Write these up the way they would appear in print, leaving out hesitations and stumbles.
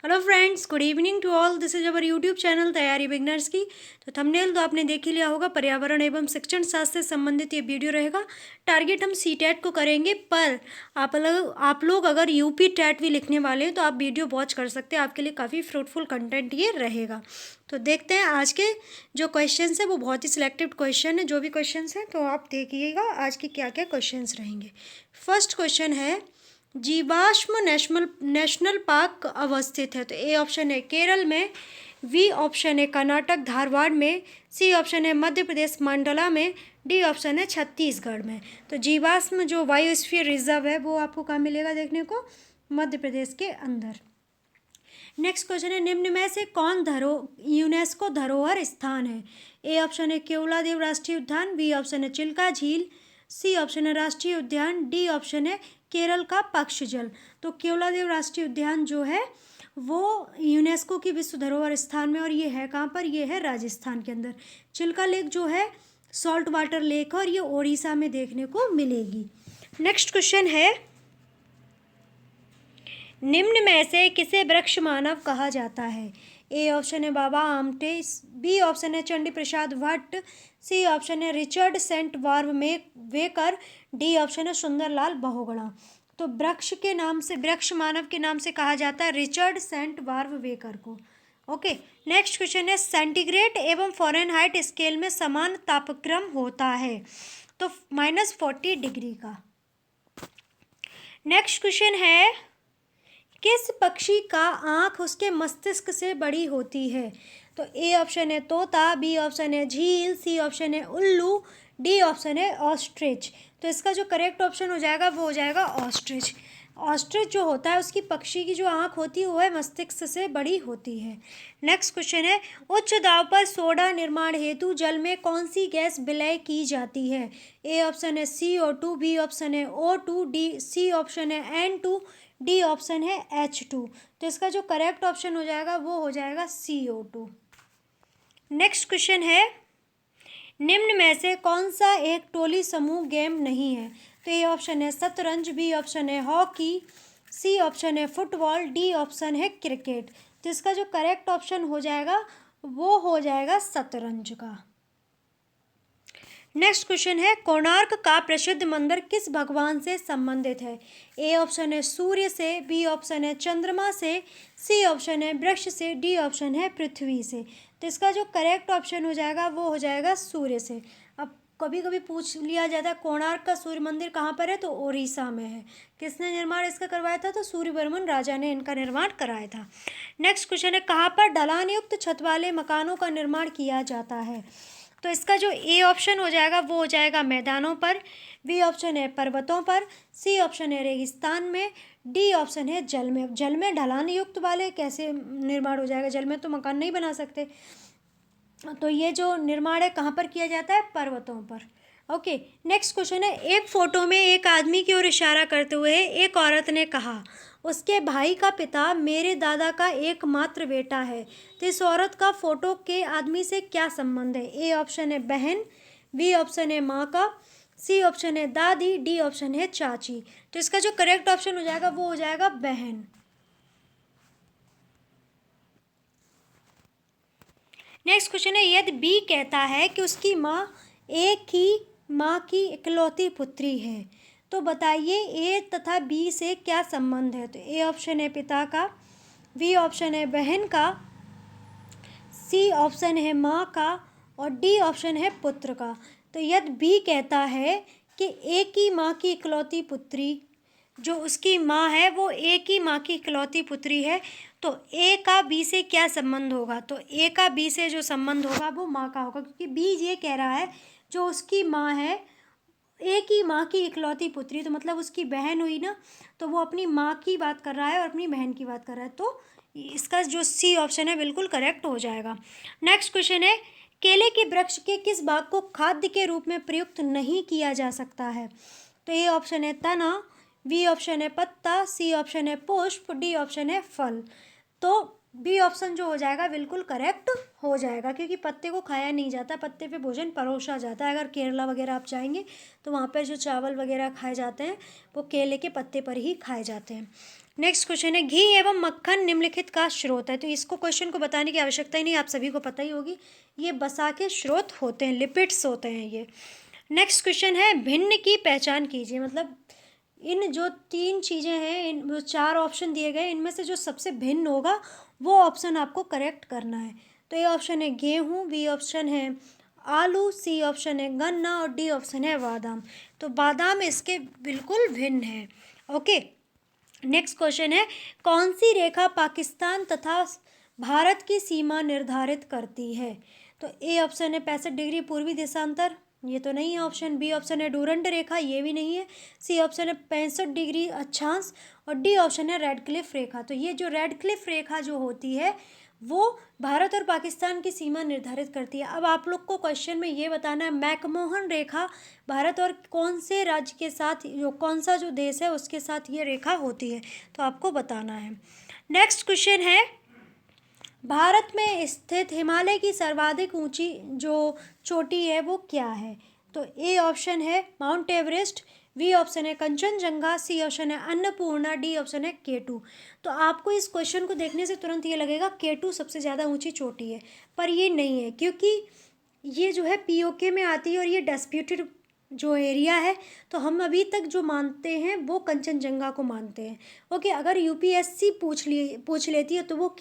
Hello friends, good evening to all. This is our YouTube channel Taiyari beginners की। तो thumbnail तो आपने देख ही लिया होगा, पर्यावरण एवं शिक्षण शास्त्र से संबंधित ये वीडियो रहेगा। टारगेट हम सीटेट को करेंगे, पर आप लोग अगर यूपी टेट भी लिखने वाले हैं तो आप वीडियो वॉच कर सकते हैं। आपके लिए काफ़ी फ्रूटफुल कंटेंट ये रहेगा। तो देखते हैं आज के जो क्वेश्चन है वो बहुत ही सिलेक्टिव क्वेश्चन है। जो भी क्वेश्चन हैं तो आप देखिएगा आज के क्या क्या क्वेश्चन रहेंगे। फर्स्ट क्वेश्चन है, जीवाश्म नेशनल नेशनल पार्क अवस्थित है। तो ए ऑप्शन है केरल में, बी ऑप्शन है कर्नाटक धारवाड़ में, सी ऑप्शन है मध्य प्रदेश मंडला में, डी ऑप्शन है छत्तीसगढ़ में। तो जीवाश्म जो बायोस्फीयर रिजर्व है वो आपको कहाँ मिलेगा देखने को? मध्य प्रदेश के अंदर। नेक्स्ट क्वेश्चन है, निम्न में से कौन यूनेस्को धरोहर स्थान है? ए ऑप्शन है केवलादेव राष्ट्रीय उद्यान, बी ऑप्शन है चिल्का झील, सी ऑप्शन है राष्ट्रीय उद्यान, डी ऑप्शन है केरल का पक्ष जल। तो केवलादेव राष्ट्रीय उद्यान जो है वो यूनेस्को की विश्व धरोहर स्थान में, और ये है कहाँ पर? ये है राजस्थान के अंदर। चिल्का लेक जो है सॉल्ट वाटर लेक है और ये ओडिशा में देखने को मिलेगी। नेक्स्ट क्वेश्चन है, निम्न में से किसे वृक्ष मानव कहा जाता है? ए ऑप्शन है बाबा आमटे, बी ऑप्शन है चंडी प्रसाद भट्ट, सी ऑप्शन है रिचर्ड सेंट वार्व में वेकर, डी ऑप्शन है सुंदरलाल बहुगुणा। तो वृक्ष के नाम से, वृक्ष मानव के नाम से कहा जाता है रिचर्ड सेंट वार्व वेकर को। ओके। नेक्स्ट क्वेश्चन है, सेंटीग्रेड एवं फ़ारेनहाइट स्केल में समान तापक्रम होता है तो -40 डिग्री का। नेक्स्ट क्वेश्चन है, किस पक्षी का आँख उसके मस्तिष्क से बड़ी होती है? तो ए ऑप्शन है तोता, बी ऑप्शन है झील, सी ऑप्शन है उल्लू, डी ऑप्शन है ऑस्ट्रिच। तो इसका जो करेक्ट ऑप्शन हो जाएगा वो हो जाएगा ऑस्ट्रिच। ऑस्ट्रिच जो होता है उसकी पक्षी की जो आँख होती है वो है मस्तिष्क से बड़ी होती है। नेक्स्ट क्वेश्चन है, उच्च दाब पर सोडा निर्माण हेतु जल में कौन सी गैस विलय की जाती है? ए ऑप्शन है CO2, बी ऑप्शन है O2, डी सी ऑप्शन है N2, डी ऑप्शन है H2। तो इसका जो करेक्ट ऑप्शन हो जाएगा वो हो जाएगा CO2। नेक्स्ट क्वेश्चन है, निम्न में से कौन सा एक टोली समूह गेम नहीं है? तो ए ऑप्शन है शतरंज, बी ऑप्शन है हॉकी, सी ऑप्शन है फुटबॉल, डी ऑप्शन है क्रिकेट। तो इसका जो करेक्ट ऑप्शन हो जाएगा वो हो जाएगा शतरंज का। नेक्स्ट क्वेश्चन है, कोणार्क का प्रसिद्ध मंदिर किस भगवान से संबंधित है? ए ऑप्शन है सूर्य से, बी ऑप्शन है चंद्रमा से, सी ऑप्शन है वृक्ष से, डी ऑप्शन है पृथ्वी से। तो इसका जो करेक्ट ऑप्शन हो जाएगा वो हो जाएगा सूर्य से। अब कभी कभी पूछ लिया जाता है कोणार्क का सूर्य मंदिर कहाँ पर है, तो ओडिशा में है। किसने निर्माण इसका करवाया था? तो सूर्यवर्मन राजा ने इनका निर्माण कराया था। नेक्स्ट क्वेश्चन है, कहाँ पर ढलान युक्त छत वाले मकानों का निर्माण किया जाता है? तो इसका जो ए ऑप्शन हो जाएगा वो हो जाएगा मैदानों पर, बी ऑप्शन है पर्वतों पर, सी ऑप्शन है रेगिस्तान में, डी ऑप्शन है जल में। जल में ढलान युक्त वाले कैसे निर्माण हो जाएगा? जल में तो मकान नहीं बना सकते। तो ये जो निर्माण है कहाँ पर किया जाता है? पर्वतों पर। ओके। नेक्स्ट क्वेश्चन है, एक फोटो में एक आदमी की ओर इशारा करते हुए एक औरत ने कहा, उसके भाई का पिता मेरे दादा का एकमात्र बेटा है। तो इस औरत का फोटो के आदमी से क्या संबंध है? ए ऑप्शन है बहन, बी ऑप्शन है माँ का, सी ऑप्शन है दादी, डी ऑप्शन है चाची। तो इसका जो करेक्ट ऑप्शन हो जाएगा वो हो जाएगा बहन। नेक्स्ट क्वेश्चन है, यदि बी कहता है कि उसकी माँ एक ही माँ की इकलौती पुत्री है तो बताइए ए तथा बी से क्या संबंध है? तो ए ऑप्शन है पिता का, बी ऑप्शन है बहन का, सी ऑप्शन है माँ का, और डी ऑप्शन है पुत्र का। तो यदि बी कहता है कि एक ही माँ की इकलौती पुत्री, जो उसकी माँ है वो एक ही माँ की इकलौती पुत्री है, तो ए का बी से क्या संबंध होगा? तो ए का बी से जो संबंध होगा वो माँ का होगा, क्योंकि बी ये कह रहा है जो उसकी माँ है एक ही माँ की इकलौती पुत्री, तो मतलब उसकी बहन हुई ना, तो वो अपनी माँ की बात कर रहा है और अपनी बहन की बात कर रहा है। तो इसका जो सी ऑप्शन है बिल्कुल करेक्ट हो जाएगा। नेक्स्ट क्वेश्चन है, केले के वृक्ष के किस भाग को खाद्य के रूप में प्रयुक्त नहीं किया जा सकता है? तो ए ऑप्शन है तना, बी ऑप्शन है पत्ता, सी ऑप्शन है पुष्प, डी ऑप्शन है फल। तो बी ऑप्शन जो हो जाएगा बिल्कुल करेक्ट हो जाएगा, क्योंकि पत्ते को खाया नहीं जाता, पत्ते पे भोजन परोसा जाता है। अगर केरला वगैरह आप जाएंगे तो वहाँ पर जो चावल वगैरह खाए जाते हैं वो केले के पत्ते पर ही खाए जाते हैं। नेक्स्ट क्वेश्चन है घी एवं मक्खन निम्नलिखित का स्रोत है। तो इसको क्वेश्चन को बताने की आवश्यकता ही नहीं, आप सभी को पता ही होगी, ये वसा के स्रोत होते हैं, लिपिड्स होते हैं ये। नेक्स्ट क्वेश्चन है भिन्न की पहचान कीजिए। मतलब इन जो 3 चीज़ें हैं, इन जो 4 ऑप्शन दिए गए, इनमें से जो सबसे भिन्न होगा वो ऑप्शन आपको करेक्ट करना है। तो ए ऑप्शन है गेहूँ, बी ऑप्शन है आलू, सी ऑप्शन है गन्ना और डी ऑप्शन है बादाम। तो बादाम इसके बिल्कुल भिन्न है। ओके, नेक्स्ट क्वेश्चन है कौन सी रेखा पाकिस्तान तथा भारत की सीमा निर्धारित करती है। तो ए ऑप्शन है 65 डिग्री पूर्वी देशांतर, ये तो नहीं है ऑप्शन। बी ऑप्शन है डूरंड रेखा, ये भी नहीं है। सी ऑप्शन है 65 डिग्री अक्षांश और डी ऑप्शन है रेड क्लिफ रेखा। तो ये जो रेड क्लिफ रेखा जो होती है वो भारत और पाकिस्तान की सीमा निर्धारित करती है। अब आप लोग को क्वेश्चन में ये बताना है मैकमोहन रेखा भारत और कौन से राज्य के साथ, जो कौन सा जो देश है उसके साथ ये रेखा होती है, तो आपको बताना है। नेक्स्ट क्वेश्चन है भारत में स्थित हिमालय की सर्वाधिक ऊंची जो चोटी है वो क्या है। तो ए ऑप्शन है माउंट एवरेस्ट, बी ऑप्शन है कंचनजंगा, सी ऑप्शन है अन्नपूर्णा, डी ऑप्शन है केटू। तो आपको इस क्वेश्चन को देखने से तुरंत ये लगेगा केटू सबसे ज़्यादा ऊंची चोटी है, पर ये नहीं है, क्योंकि ये जो है पीओके में आती है और ये डिस्प्यूटेड जो एरिया है, तो हम अभी तक जो मानते हैं वो कंचनजंगा को मानते हैं। ओके, अगर यूपीएससी पूछ लेती है तो वो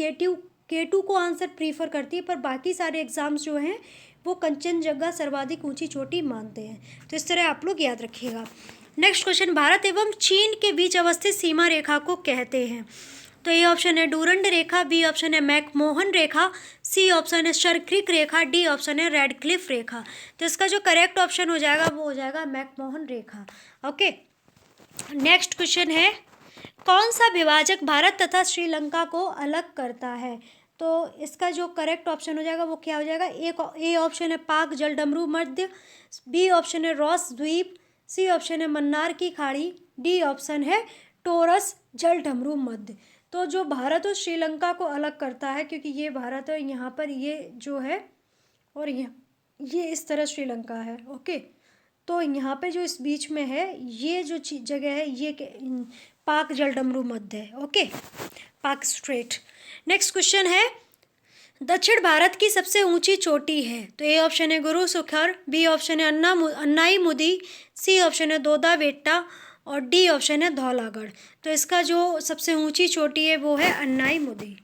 केटू को आंसर प्रीफर करती है, पर बाकी सारे एग्जाम्स जो हैं वो कंचनजंगा सर्वाधिक ऊंची चोटी मानते हैं। तो इस तरह आप लोग याद रखिएगा। नेक्स्ट क्वेश्चन भारत एवं चीन के बीच अवस्थित सीमा रेखा को कहते हैं। तो ए ऑप्शन है डूरंड रेखा, बी ऑप्शन है मैकमोहन रेखा, सी ऑप्शन है सरक्रिक रेखा, डी ऑप्शन है रेड क्लिफ रेखा। तो इसका जो करेक्ट ऑप्शन हो जाएगा वो हो जाएगा मैकमोहन रेखा। ओके, नेक्स्ट क्वेश्चन है कौन सा विभाजक भारत तथा श्रीलंका को अलग करता है। तो इसका जो करेक्ट ऑप्शन हो जाएगा वो क्या हो जाएगा, ए ऑप्शन है पाक जलडमरू मध्य, बी ऑप्शन है रॉस द्वीप, सी ऑप्शन है मन्नार की खाड़ी, डी ऑप्शन है टोरस जलडमरू मध्य। तो जो भारत और श्रीलंका को अलग करता है, क्योंकि ये भारत है यहाँ पर ये जो है, और ये इस तरह श्रीलंका है। ओके, तो यहाँ पे जो इस बीच में है ये जो जगह है ये पाक जलडमरू मध्य है। ओके, पाक स्ट्रेट। नेक्स्ट क्वेश्चन है दक्षिण भारत की सबसे ऊंची चोटी है। तो ए ऑप्शन है गुरु शिखर, बी ऑप्शन है अन्नाई मुदी, सी ऑप्शन है दोदा बेट्टा और डी ऑप्शन है धौलागढ़। तो इसका जो सबसे ऊंची चोटी है वो है अन्नाई मुदी।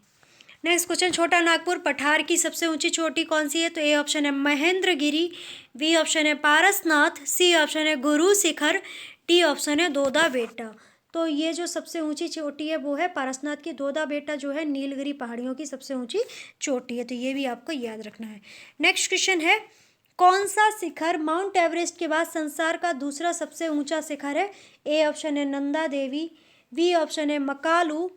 नेक्स्ट क्वेश्चन छोटा नागपुर पठार की सबसे ऊंची चोटी कौन सी है। तो ए ऑप्शन है महेंद्रगिरी, बी ऑप्शन है पारसनाथ, सी ऑप्शन है गुरु शिखर, डी ऑप्शन है दोदा बेट्टा। तो ये जो सबसे ऊंची चोटी है वो है पारसनाथ की। दोदा बेट्टा जो है नीलगिरी पहाड़ियों की सबसे ऊंची चोटी है, तो ये भी आपको याद रखना है। नेक्स्ट क्वेश्चन है कौन सा शिखर माउंट एवरेस्ट के बाद संसार का दूसरा सबसे ऊंचा शिखर है। ए ऑप्शन है नंदा देवी, बी ऑप्शन है मकालू,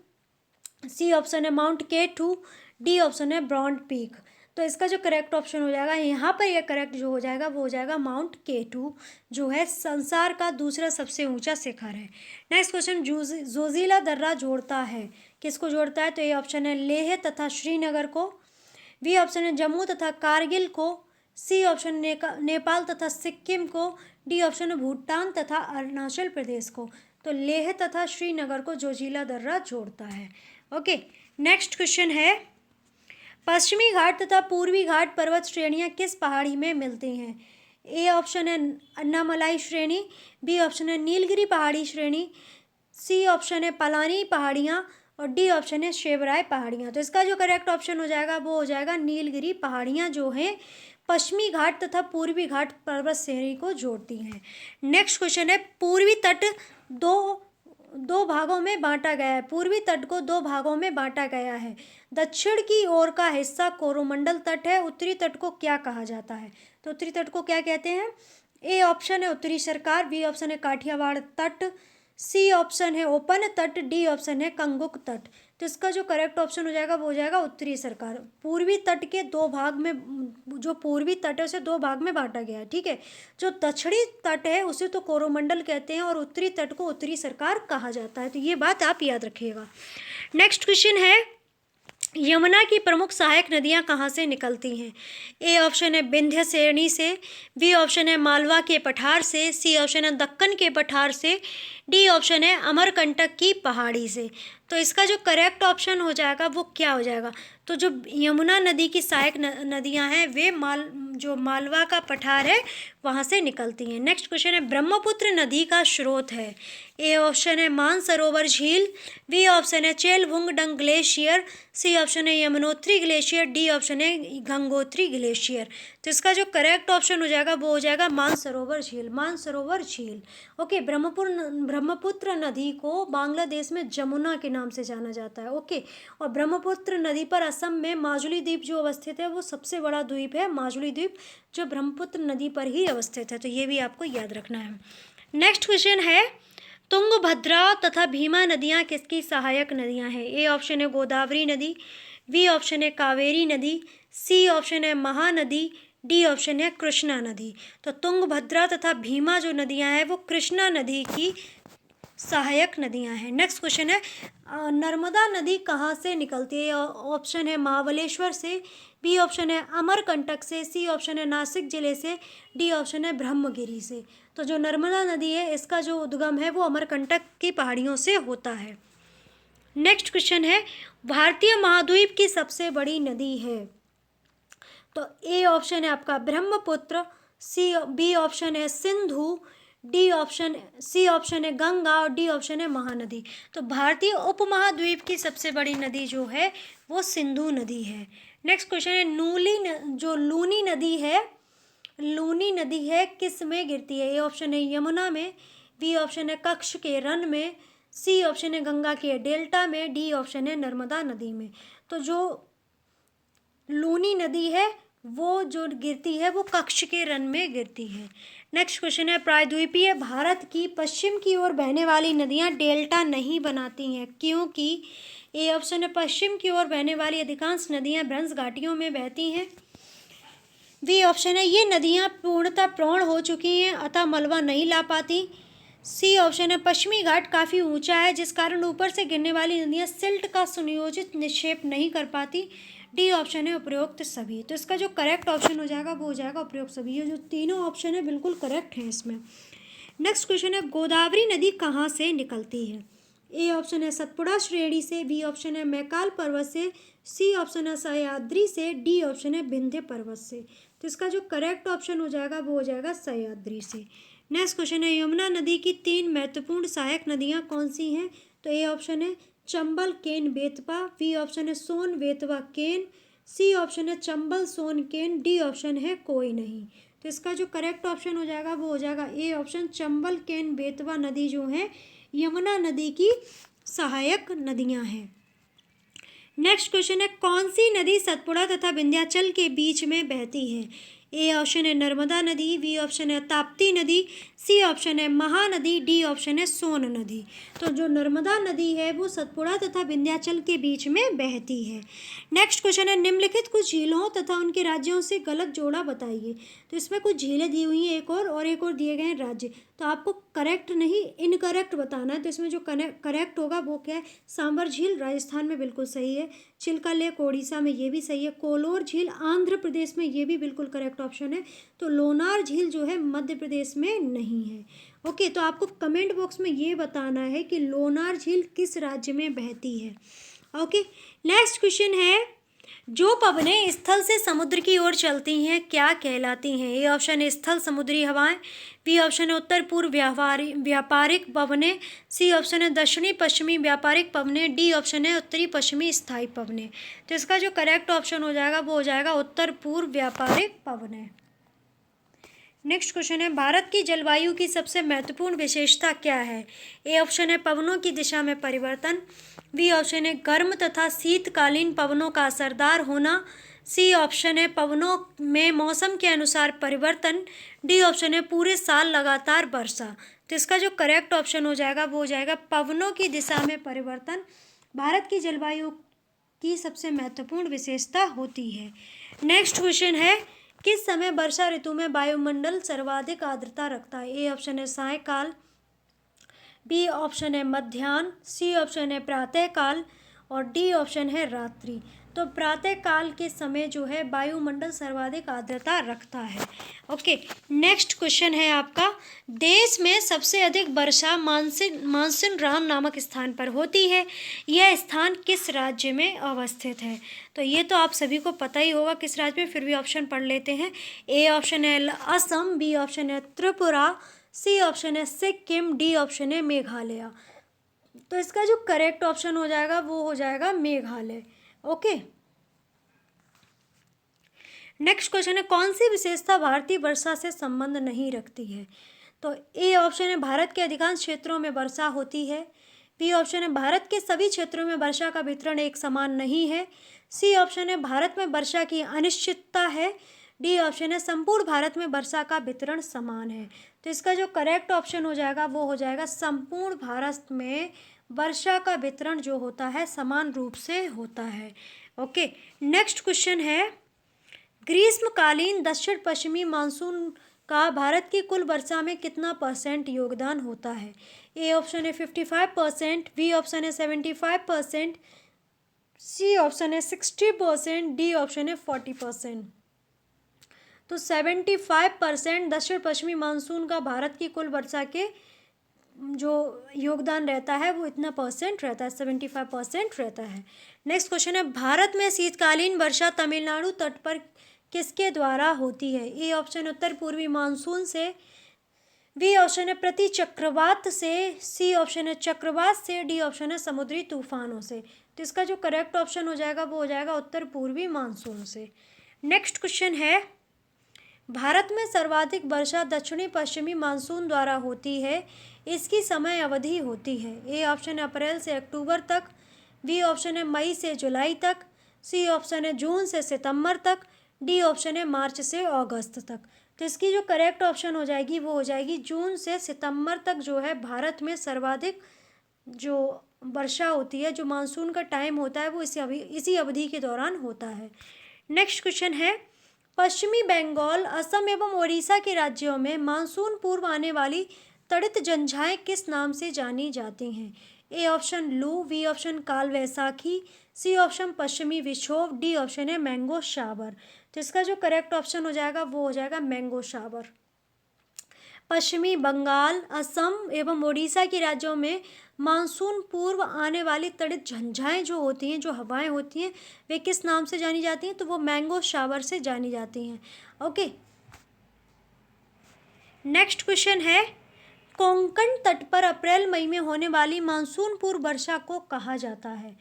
सी ऑप्शन है माउंट केटू, डी ऑप्शन है ब्रॉन्ड पीक। तो इसका जो करेक्ट ऑप्शन हो जाएगा यहाँ पर, यह करेक्ट जो हो जाएगा वो हो जाएगा माउंट केटू, जो है संसार का दूसरा सबसे ऊंचा शिखर है। नेक्स्ट क्वेश्चन जोजिला दर्रा जोड़ता है, किसको जोड़ता है। तो ये ऑप्शन है लेह तथा श्रीनगर को, बी ऑप्शन है जम्मू तथा कारगिल को, सी ऑप्शन नेपाल तथा सिक्किम को, डी ऑप्शन है भूटान तथा अरुणाचल प्रदेश को। तो लेह तथा श्रीनगर को जोजिला दर्रा जोड़ता है। ओके, नेक्स्ट क्वेश्चन है पश्चिमी घाट तथा पूर्वी घाट पर्वत श्रेणियां किस पहाड़ी में मिलती हैं। ए ऑप्शन है अन्नामलाई श्रेणी, बी ऑप्शन है नीलगिरी पहाड़ी श्रेणी, सी ऑप्शन है पलानी पहाड़ियाँ और डी ऑप्शन है शेवराय पहाड़ियाँ। तो इसका जो करेक्ट ऑप्शन हो जाएगा वो हो जाएगा नीलगिरी पहाड़ियाँ, जो हैं पश्चिमी घाट तथा पूर्वी घाट पर्वत श्रेणी को जोड़ती हैं। नेक्स्ट क्वेश्चन है पूर्वी तट दो भागों में बांटा गया है। पूर्वी तट को 2 भागों में बांटा गया है। दक्षिण की ओर का हिस्सा कोरोमंडल तट है। उत्तरी तट को क्या कहा जाता है। तो उत्तरी तट को क्या कहते हैं। ए ऑप्शन है उत्तरी सरकार, बी ऑप्शन है काठियावाड़ तट, सी ऑप्शन है ओपन तट, डी ऑप्शन है कंगुक तट। तो इसका जो करेक्ट ऑप्शन हो जाएगा वो हो जाएगा उत्तरी सरकार। पूर्वी तट के 2 भाग में, जो पूर्वी तट है उसे 2 भाग में बांटा गया है, ठीक है। जो दक्षिणी तट है उसे तो कोरोमंडल कहते हैं और उत्तरी तट को उत्तरी सरकार कहा जाता है। तो ये बात आप याद रखिएगा। नेक्स्ट क्वेश्चन है यमुना की प्रमुख सहायक नदियां कहाँ से निकलती हैं। ए ऑप्शन है विंध्य श्रेणी से, बी ऑप्शन है मालवा के पठार से, सी ऑप्शन है दक्कन के पठार से, डी ऑप्शन है अमरकंटक की पहाड़ी से। तो इसका जो करेक्ट ऑप्शन हो जाएगा वो क्या हो जाएगा? तो जो यमुना नदी की सहायक नदियां हैं वे जो मालवा का पठार है वहाँ से निकलती हैं। नेक्स्ट क्वेश्चन है, ब्रह्मपुत्र नदी का स्रोत है। ए ऑप्शन है मानसरोवर झील, बी ऑप्शन है चेलवुंगडंग ग्लेशियर, सी ऑप्शन है यमुनोत्री ग्लेशियर, डी ऑप्शन है गंगोत्री ग्लेशियर। तो इसका जो करेक्ट ऑप्शन हो जाएगा वो हो जाएगा मानसरोवर झील, मानसरोवर झील। ओके, ब्रह्मपुत्र नदी को बांग्लादेश में जमुना के नाम से जाना जाता है। ओके, और ब्रह्मपुत्र नदी पर असम में माजुली द्वीप जो अवस्थित है वो सबसे बड़ा द्वीप है, माजुली द्वीप, जो ब्रह्मपुत्र नदी पर ही अवस्थित है। तो ये भी आपको याद रखना है। नेक्स्ट क्वेश्चन है, तुंगभद्रा तथा भीमा नदियाँ किसकी सहायक नदियाँ हैं? ए ऑप्शन है गोदावरी नदी, बी ऑप्शन है कावेरी नदी, सी ऑप्शन है महानदी, डी ऑप्शन है कृष्णा नदी। तो तुंगभद्रा तथा भीमा जो नदियाँ हैं वो कृष्णा नदी की सहायक नदियां हैं। नेक्स्ट क्वेश्चन है, नर्मदा नदी कहाँ से निकलती है? ऑप्शन है महाबलेश्वर से, बी ऑप्शन है अमरकंटक से, सी ऑप्शन है नासिक जिले से, डी ऑप्शन है ब्रह्मगिरी से। तो जो नर्मदा नदी है इसका जो उद्गम है वो अमरकंटक की पहाड़ियों से होता है। नेक्स्ट क्वेश्चन है, भारतीय महाद्वीप की सबसे बड़ी नदी है? तो ए ऑप्शन है आपका ब्रह्मपुत्र, बी ऑप्शन है सिंधु, सी ऑप्शन है गंगा और डी ऑप्शन है महानदी। तो भारतीय उपमहाद्वीप की सबसे बड़ी नदी जो है वो सिंधु नदी है। नेक्स्ट क्वेश्चन है, लूनी नदी है किस में गिरती है? ए ऑप्शन है यमुना में, बी ऑप्शन है कच्छ के रन में, सी ऑप्शन है गंगा के डेल्टा में, डी ऑप्शन है नर्मदा नदी में। तो जो लूनी नदी है वो जो गिरती है वो कच्छ के रन में गिरती है। नेक्स्ट क्वेश्चन है, प्रायद्वीपीय भारत की पश्चिम की ओर बहने वाली नदियां डेल्टा नहीं बनाती हैं क्योंकि? ए ऑप्शन है पश्चिम की ओर बहने वाली अधिकांश नदियां भ्रंश घाटियों में बहती हैं, बी ऑप्शन है ये नदियां पूर्णतः प्रौढ़ हो चुकी हैं अतः मलबा नहीं ला पाती, सी ऑप्शन है पश्चिमी घाट काफ़ी ऊंचा है जिस कारण ऊपर से गिरने वाली नदियां सिल्ट का सुनियोजित निक्षेप नहीं कर पाती, डी ऑप्शन है उपरोक्त सभी। तो इसका जो करेक्ट ऑप्शन हो जाएगा वो हो जाएगा उपरोक्त सभी। ये जो तीनों ऑप्शन है बिल्कुल करेक्ट है इसमें। नेक्स्ट क्वेश्चन है, गोदावरी नदी कहाँ से निकलती है? ए ऑप्शन है सतपुड़ा श्रेणी से, बी ऑप्शन है मैकाल पर्वत से, सी ऑप्शन है सह्याद्री से, डी ऑप्शन है विंध्य पर्वत से। तो इसका जो करेक्ट ऑप्शन हो जाएगा वो हो जाएगा सह्याद्री से। नेक्स्ट क्वेश्चन है, यमुना नदी की 3 महत्वपूर्ण सहायक नदियाँ कौन सी हैं? तो ए ऑप्शन है चंबल केन बेतवा, बी ऑप्शन है सोन बेतवा केन, सी ऑप्शन है चंबल सोन केन, डी ऑप्शन है कोई नहीं। तो इसका जो करेक्ट ऑप्शन हो जाएगा वो हो जाएगा ए ऑप्शन चंबल केन बेतवा नदी जो है यमुना नदी की सहायक नदियां हैं। नेक्स्ट क्वेश्चन है, कौन सी नदी सतपुड़ा तथा विंध्याचल के बीच में बहती है? ए ऑप्शन है नर्मदा नदी, बी ऑप्शन है ताप्ती नदी, सी ऑप्शन है महानदी, डी ऑप्शन है सोन नदी। तो जो नर्मदा नदी है वो सतपुड़ा तथा विंध्याचल के बीच में बहती है। नेक्स्ट क्वेश्चन है, निम्नलिखित कुछ झीलों तथा उनके राज्यों से गलत जोड़ा बताइए। तो इसमें कुछ झीलें दी हुई हैं एक और दिए गए हैं राज्य, तो आपको करेक्ट नहीं इनकरेक्ट बताना है। तो इसमें जो करेक्ट होगा वो क्या है? सांबर झील राजस्थान में बिल्कुल सही है, चिल्का लेक ओडिशा में ये भी सही है, कोलोर झील आंध्र प्रदेश में ये भी बिल्कुल करेक्ट ऑप्शन है, तो लोनार झील जो है मध्य प्रदेश में नहीं है। ओके, तो आपको कमेंट बॉक्स में ये बताना है कि लोनार झील किस राज्य में बहती है। ओके, नेक्स्ट क्वेश्चन है, जो पवनें स्थल से समुद्र की ओर चलती हैं क्या कहलाती हैं? ए ऑप्शन है स्थल समुद्री हवाएं, बी ऑप्शन है उत्तर पूर्व व्यापारिक पवनें, सी ऑप्शन है दक्षिणी पश्चिमी व्यापारिक पवनें, डी ऑप्शन है उत्तरी पश्चिमी स्थायी पवनें। तो इसका जो करेक्ट ऑप्शन हो जाएगा वो हो जाएगा उत्तर पूर्व व्यापारिक पवनें। नेक्स्ट क्वेश्चन है, भारत की जलवायु की सबसे महत्वपूर्ण विशेषता क्या है? ए ऑप्शन है पवनों की दिशा में परिवर्तन, बी ऑप्शन है गर्म तथा शीतकालीन पवनों का असरदार होना, सी ऑप्शन है पवनों में मौसम के अनुसार परिवर्तन, डी ऑप्शन है पूरे साल लगातार वर्षा। तो इसका जो करेक्ट ऑप्शन हो जाएगा वो हो जाएगा पवनों की दिशा में परिवर्तन भारत की जलवायु की सबसे महत्वपूर्ण विशेषता होती है। नेक्स्ट क्वेश्चन है, किस समय वर्षा ऋतु में वायुमंडल सर्वाधिक आर्द्रता रखता है? ए ऑप्शन है सायंकाल, बी ऑप्शन है मध्याह्न, सी ऑप्शन है प्रातःकाल और डी ऑप्शन है रात्रि। तो प्रातः काल के समय जो है वायुमंडल सर्वाधिक आर्द्रता रखता है। ओके, नेक्स्ट क्वेश्चन है आपका, देश में सबसे अधिक वर्षा मानसून राम नामक स्थान पर होती है, यह स्थान किस राज्य में अवस्थित है? तो ये तो आप सभी को पता ही होगा किस राज्य में, फिर भी ऑप्शन पढ़ लेते हैं। ए ऑप्शन है असम, बी ऑप्शन है त्रिपुरा, सी ऑप्शन है सिक्किम, डी ऑप्शन है मेघालय। तो इसका जो करेक्ट ऑप्शन हो जाएगा वो हो जाएगा मेघालय। ओके, नेक्स्ट क्वेश्चन है, कौन सी विशेषता भारतीय वर्षा से संबंध नहीं रखती है? तो ए ऑप्शन है भारत के अधिकांश क्षेत्रों में वर्षा होती है, बी ऑप्शन है भारत के सभी क्षेत्रों में वर्षा का वितरण एक समान नहीं है, सी ऑप्शन है भारत में वर्षा की अनिश्चितता है, डी ऑप्शन है संपूर्ण भारत में वर्षा का वितरण समान है। तो इसका जो करेक्ट ऑप्शन हो जाएगा वो हो जाएगा संपूर्ण भारत में वर्षा का वितरण जो होता है समान रूप से होता है। ओके, नेक्स्ट क्वेश्चन है, ग्रीष्मकालीन दक्षिण पश्चिमी मानसून का भारत की कुल वर्षा में कितना % योगदान होता है? ए ऑप्शन है 55%, बी ऑप्शन है 75%, सी ऑप्शन है 60%, डी ऑप्शन है 40%। तो 75% दक्षिण पश्चिमी मानसून का भारत की कुल वर्षा के जो योगदान रहता है वो इतना % रहता है, 75% रहता है। नेक्स्ट क्वेश्चन है, भारत में शीतकालीन वर्षा तमिलनाडु तट पर किसके द्वारा होती है? ए ऑप्शन उत्तर पूर्वी मानसून से, बी ऑप्शन है प्रति चक्रवात से, सी ऑप्शन है चक्रवात से, डी ऑप्शन है समुद्री तूफानों से। तो इसका जो करेक्ट ऑप्शन हो जाएगा वो हो जाएगा उत्तर पूर्वी मानसून से। नेक्स्ट क्वेश्चन है, भारत में सर्वाधिक वर्षा दक्षिणी पश्चिमी मानसून द्वारा होती है, इसकी समय अवधि होती है। ए ऑप्शन है अप्रैल से अक्टूबर तक, बी ऑप्शन है मई से जुलाई तक, सी ऑप्शन है जून से सितंबर तक, डी ऑप्शन है मार्च से अगस्त तक। तो इसकी जो करेक्ट ऑप्शन हो जाएगी वो हो जाएगी जून से सितंबर तक जो है भारत में सर्वाधिक जो वर्षा होती है, जो मानसून का टाइम होता है वो इसी अवधि के दौरान होता है। नेक्स्ट क्वेश्चन है, पश्चिमी बंगाल, असम एवं ओडिशा के राज्यों में मानसून पूर्व आने वाली तड़ित झंझाएं किस नाम से जानी जाती हैं? ए ऑप्शन लू, बी ऑप्शन काल वैसाखी, सी ऑप्शन पश्चिमी विक्षोभ, डी ऑप्शन है मैंगो शावर। तो इसका जो करेक्ट ऑप्शन हो जाएगा वो हो जाएगा मैंगो शावर। पश्चिमी बंगाल, असम एवं ओडिशा के राज्यों में मानसून पूर्व आने वाली तड़ित झंझाएं जो होती हैं, जो हवाएं होती हैं, वे किस नाम से जानी जाती हैं? तो वो मैंगो शावर से जानी जाती हैं। ओके, नेक्स्ट क्वेश्चन है, कोंकण तट पर अप्रैल मई में होने वाली मानसून पूर्व वर्षा को कहा जाता है?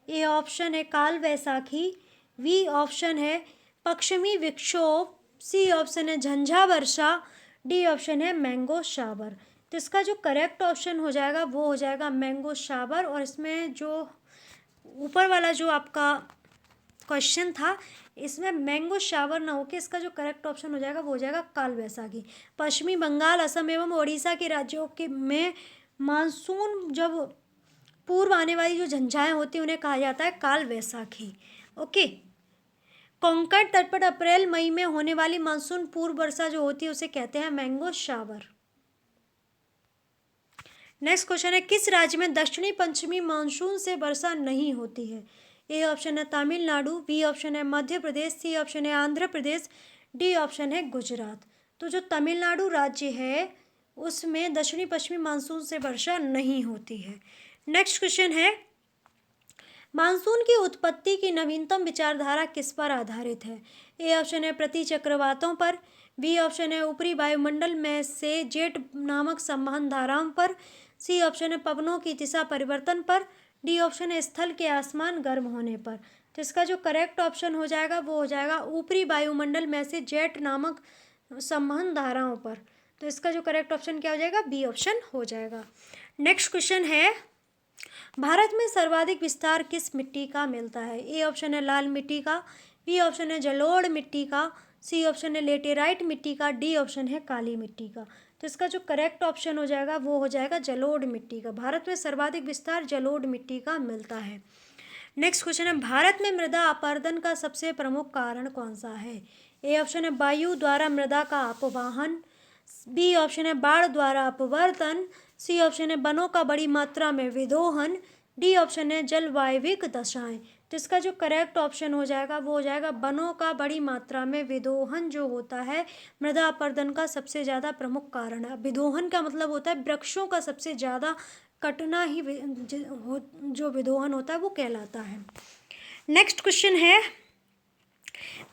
ए ऑप्शन है काल वैसाखी, बी ऑप्शन है पश्चिमी विक्षोभ, सी ऑप्शन है झंझा वर्षा, डी ऑप्शन है मैंगो शावर। तो इसका जो करेक्ट ऑप्शन हो जाएगा वो हो जाएगा मैंगो शावर। और इसमें जो ऊपर वाला जो आपका क्वेश्चन था, इसमें मैंगो शावर ना होकर इसका जो करेक्ट ऑप्शन हो जाएगा वो हो जाएगा काल वैसाखी। पश्चिमी बंगाल, असम एवं ओडिशा के राज्यों के में मानसून जब पूर्व आने वाली जो झंझाएं होती हैं उन्हें कहा जाता है काल वैसाखी। ओके, कोंकण तट पर अप्रैल मई में होने वाली मानसून पूर्व वर्षा जो होती है उसे कहते हैं मैंगो शावर। नेक्स्ट क्वेश्चन है, किस राज्य में दक्षिणी पश्चिमी मानसून से वर्षा नहीं होती है? ए ऑप्शन है तमिलनाडु, बी ऑप्शन है मध्य प्रदेश, सी ऑप्शन है आंध्र प्रदेश, डी ऑप्शन है गुजरात। तो जो तमिलनाडु राज्य है उसमें दक्षिणी पश्चिमी मानसून से वर्षा नहीं होती है। नेक्स्ट क्वेश्चन है, मानसून की उत्पत्ति की नवीनतम विचारधारा किस पर आधारित है? ए ऑप्शन है प्रति चक्रवातों पर, बी ऑप्शन है ऊपरी वायुमंडल में से जेट नामक संवहन धाराओं पर, सी ऑप्शन है पवनों की दिशा परिवर्तन पर, डी ऑप्शन है स्थल के आसमान गर्म होने पर। तो इसका जो करेक्ट ऑप्शन हो जाएगा वो हो जाएगा ऊपरी वायुमंडल में से जेट नामक संवहन धाराओं पर। तो इसका जो करेक्ट ऑप्शन क्या हो जाएगा? बी ऑप्शन हो जाएगा। नेक्स्ट क्वेश्चन है, भारत में सर्वाधिक विस्तार किस मिट्टी का मिलता है? ए ऑप्शन है लाल मिट्टी का, बी ऑप्शन है जलोढ़ मिट्टी का, सी ऑप्शन है लेटेराइट मिट्टी का, डी ऑप्शन है काली मिट्टी का। तो इसका जो करेक्ट ऑप्शन हो जाएगा वो हो जाएगा जलोढ़ मिट्टी का। भारत में सर्वाधिक विस्तार जलोढ़ मिट्टी का मिलता है। नेक्स्ट क्वेश्चन है, भारत में मृदा अपरदन का सबसे प्रमुख कारण कौन सा है? ए ऑप्शन है वायु द्वारा मृदा का अपवाहन, बी ऑप्शन है बाढ़ द्वारा अपवर्तन, सी ऑप्शन है वनों का बड़ी मात्रा में विदोहन, डी ऑप्शन है जलवायविक दशाएं। तो इसका जो करेक्ट ऑप्शन हो जाएगा वो हो जाएगा वनों का बड़ी मात्रा में विदोहन जो होता है मृदा अपरदन का सबसे ज़्यादा प्रमुख कारण है। विदोहन का मतलब होता है वृक्षों का सबसे ज़्यादा कटना ही जो विदोहन होता है वो कहलाता है। नेक्स्ट क्वेश्चन है,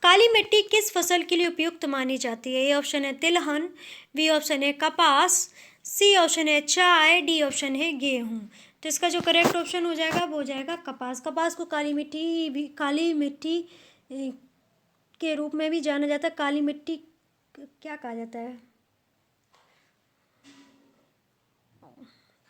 काली मिट्टी किस फसल के लिए उपयुक्त मानी जाती है? ए ऑप्शन है तिलहन, बी ऑप्शन है कपास, सी ऑप्शन है चाय, डी ऑप्शन है गेहूं। तो इसका जो करेक्ट ऑप्शन हो जाएगा वो हो जाएगा कपास। कपास को काली मिट्टी के रूप में भी जाना जाता है। काली मिट्टी क्या कहा जाता है,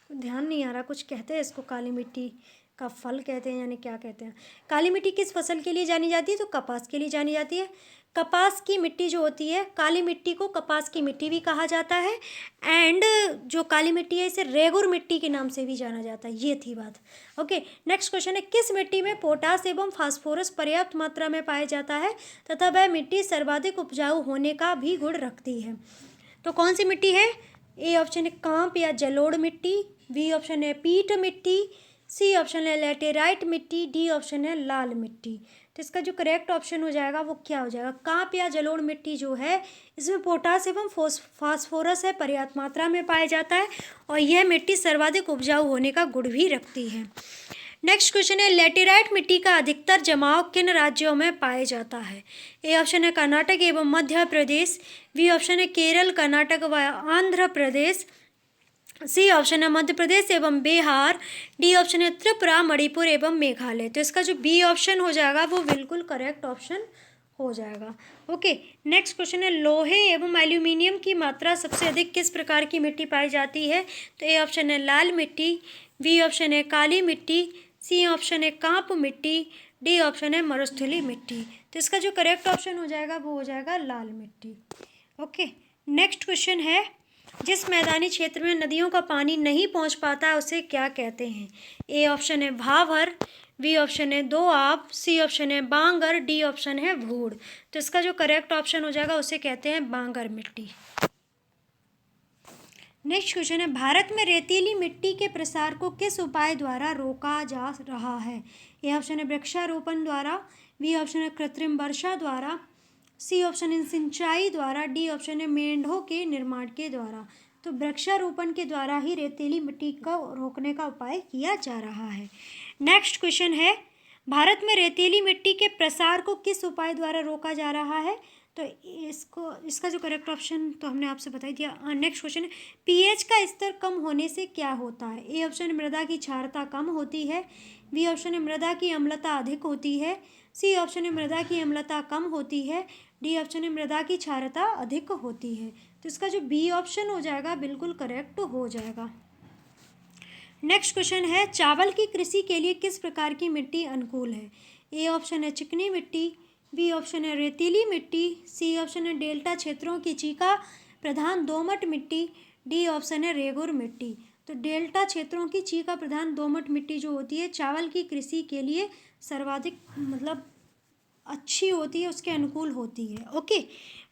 ध्यान नहीं आ रहा, कुछ कहते हैं इसको, काली मिट्टी का फल कहते हैं यानी क्या कहते हैं। काली मिट्टी किस फसल के लिए जानी जाती है? तो कपास के लिए जानी जाती है। कपास की मिट्टी जो होती है, काली मिट्टी को कपास की मिट्टी भी कहा जाता है एंड जो काली मिट्टी है इसे रेगुर मिट्टी के नाम से भी जाना जाता है। ये थी बात। ओके, नेक्स्ट क्वेश्चन है, किस मिट्टी में पोटास एवं फास्फोरस पर्याप्त मात्रा में पाया जाता है तथा वह मिट्टी सर्वाधिक उपजाऊ होने का भी गुण रखती है? तो कौन सी मिट्टी है? ए ऑप्शन है कांप या जलोढ़ मिट्टी, बी ऑप्शन है पीट मिट्टी, सी ऑप्शन है लैटेराइट मिट्टी, डी ऑप्शन है लाल मिट्टी। तो इसका जो करेक्ट ऑप्शन हो जाएगा वो क्या हो जाएगा? कांप या जलोढ़ मिट्टी जो है इसमें पोटास एवं फास्फोरस है पर्याप्त मात्रा में पाया जाता है और यह मिट्टी सर्वाधिक उपजाऊ होने का गुण भी रखती है। नेक्स्ट क्वेश्चन है, लैटेराइट मिट्टी का अधिकतर जमाव किन राज्यों में पाया जाता है? ए ऑप्शन है कर्नाटक एवं मध्य प्रदेश, बी ऑप्शन है केरल, कर्नाटक व आंध्र प्रदेश, सी ऑप्शन है मध्य प्रदेश एवं बिहार, डी ऑप्शन है त्रिपुरा, मणिपुर एवं मेघालय। तो इसका जो बी ऑप्शन हो जाएगा वो बिल्कुल करेक्ट ऑप्शन हो जाएगा। ओके, नेक्स्ट क्वेश्चन है, लोहे एवं एल्यूमिनियम की मात्रा सबसे अधिक किस प्रकार की मिट्टी पाई जाती है? तो ए ऑप्शन है लाल मिट्टी, बी ऑप्शन है काली मिट्टी, सी ऑप्शन है कांप मिट्टी, डी ऑप्शन है मरुस्थलीय मिट्टी। तो इसका जो करेक्ट ऑप्शन हो जाएगा वो हो जाएगा लाल मिट्टी। ओके, नेक्स्ट क्वेश्चन है, जिस मैदानी क्षेत्र में नदियों का पानी नहीं पहुंच पाता है उसे क्या कहते हैं? ए ऑप्शन है भावर, बी ऑप्शन है दोआब, सी ऑप्शन है बांगर, डी ऑप्शन है भूड़। तो इसका जो करेक्ट ऑप्शन हो जाएगा उसे कहते हैं बांगर मिट्टी। नेक्स्ट क्वेश्चन है, भारत में रेतीली मिट्टी के प्रसार को किस उपाय द्वारा रोका जा रहा है? ए ऑप्शन है वृक्षारोपण द्वारा, बी ऑप्शन है कृत्रिम वर्षा द्वारा, सी ऑप्शन है सिंचाई द्वारा, डी ऑप्शन है मेंढों के निर्माण के द्वारा। तो वृक्षारोपण के द्वारा ही रेतीली मिट्टी को रोकने का उपाय किया जा रहा है। नेक्स्ट क्वेश्चन है, भारत में रेतीली मिट्टी के प्रसार को किस उपाय द्वारा रोका जा रहा है? तो इसका जो करेक्ट ऑप्शन तो हमने आपसे बता ही दिया। नेक्स्ट क्वेश्चन है, पीएच का स्तर कम होने से क्या होता है? ए ऑप्शन है मृदा की क्षारता कम होती है, बी ऑप्शन है मृदा की अम्लता अधिक होती है, सी ऑप्शन है मृदा की अम्लता कम होती है, डी ऑप्शन है मृदा की क्षारता अधिक होती है। तो इसका जो बी ऑप्शन हो जाएगा बिल्कुल करेक्ट हो जाएगा। नेक्स्ट क्वेश्चन है, चावल की कृषि के लिए किस प्रकार की मिट्टी अनुकूल है? ए ऑप्शन है चिकनी मिट्टी, बी ऑप्शन है रेतीली मिट्टी, सी ऑप्शन है डेल्टा क्षेत्रों की चीका प्रधान दोमट मिट्टी, डी ऑप्शन है रेगुर मिट्टी। तो डेल्टा क्षेत्रों की चीका प्रधान दोमट मिट्टी जो होती है चावल की कृषि के लिए सर्वाधिक मतलब अच्छी होती है, उसके अनुकूल होती है। ओके,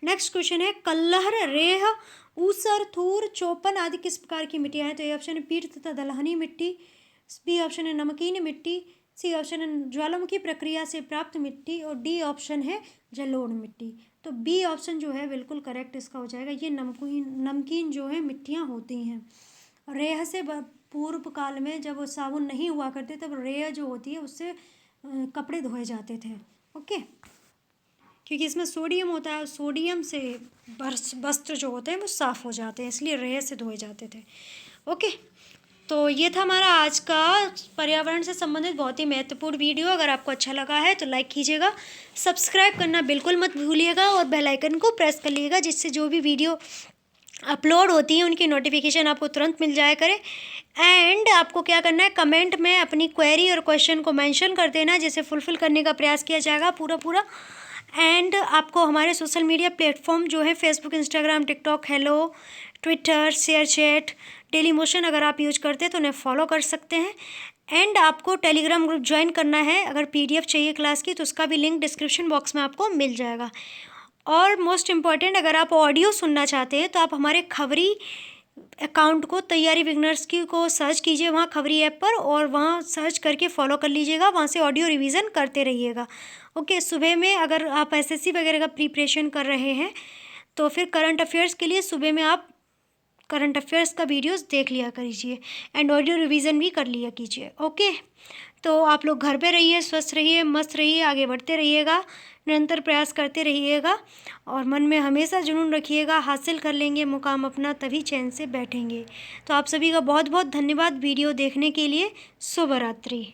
नेक्स्ट क्वेश्चन है, कल्लहर, रेह, ऊसर, थूर, चौपन आदि किस प्रकार की मिट्टियाँ हैं? तो ये ऑप्शन है पीट तथा दलहनी मिट्टी, बी ऑप्शन है नमकीन मिट्टी, सी ऑप्शन है ज्वालामुखी प्रक्रिया से प्राप्त मिट्टी और डी ऑप्शन है जलोढ़ मिट्टी। तो बी ऑप्शन जो है बिल्कुल करेक्ट इसका हो जाएगा। ये नमकीन जो है मिट्टियाँ होती हैं। रेह से पूर्व काल में जब वो साबुन नहीं हुआ करते तब रेह जो होती है उससे कपड़े धोए जाते थे। ओके, क्योंकि इसमें सोडियम होता है, सोडियम से वस्त्र जो होते हैं वो साफ़ हो जाते हैं, इसलिए रेह से धोए जाते थे। ओके, तो ये था हमारा आज का पर्यावरण से संबंधित बहुत ही महत्वपूर्ण वीडियो। अगर आपको अच्छा लगा है तो लाइक कीजिएगा, सब्सक्राइब करना बिल्कुल मत भूलिएगा और बेल आइकन को प्रेस कर लीजिएगा, जिससे जो भी वीडियो अपलोड होती है उनकी नोटिफिकेशन आपको तुरंत मिल जाया करे। एंड आपको क्या करना है, कमेंट में अपनी क्वेरी और क्वेश्चन को मेंशन कर देना, जिसे फुलफ़िल करने का प्रयास किया जाएगा पूरा। एंड आपको हमारे सोशल मीडिया प्लेटफॉर्म जो है Facebook, Instagram, TikTok, hello, Twitter, share chat, daily motion अगर आप यूज करते हैं तो उन्हें फॉलो कर सकते हैं। एंड आपको टेलीग्राम ग्रुप ज्वाइन करना है, अगर PDF चाहिए क्लास की तो उसका भी लिंक डिस्क्रिप्शन बॉक्स में आपको मिल जाएगा। और मोस्ट इम्पॉर्टेंट, अगर आप ऑडियो सुनना चाहते हैं तो आप हमारे खबरी अकाउंट को तैयारी बिगनर्स की को सर्च कीजिए वहाँ खबरी ऐप पर, और वहाँ सर्च करके फॉलो कर लीजिएगा, वहाँ से ऑडियो रिवीजन करते रहिएगा। ओके, सुबह में अगर आप एसएससी वगैरह का प्रिपरेशन कर रहे हैं तो फिर करंट अफेयर्स के लिए सुबह में आप करंट अफेयर्स का वीडियोस देख लिया कीजिए एंड ऑडियो रिवीजन भी कर लिया कीजिए। ओके, तो आप लोग घर पे रहिए, स्वस्थ रहिए, मस्त रहिए, आगे बढ़ते रहिएगा, निरंतर प्रयास करते रहिएगा और मन में हमेशा जुनून रखिएगा, हासिल कर लेंगे मुकाम अपना, तभी चैन से बैठेंगे। तो आप सभी का बहुत बहुत धन्यवाद वीडियो देखने के लिए। शुभ रात्रि।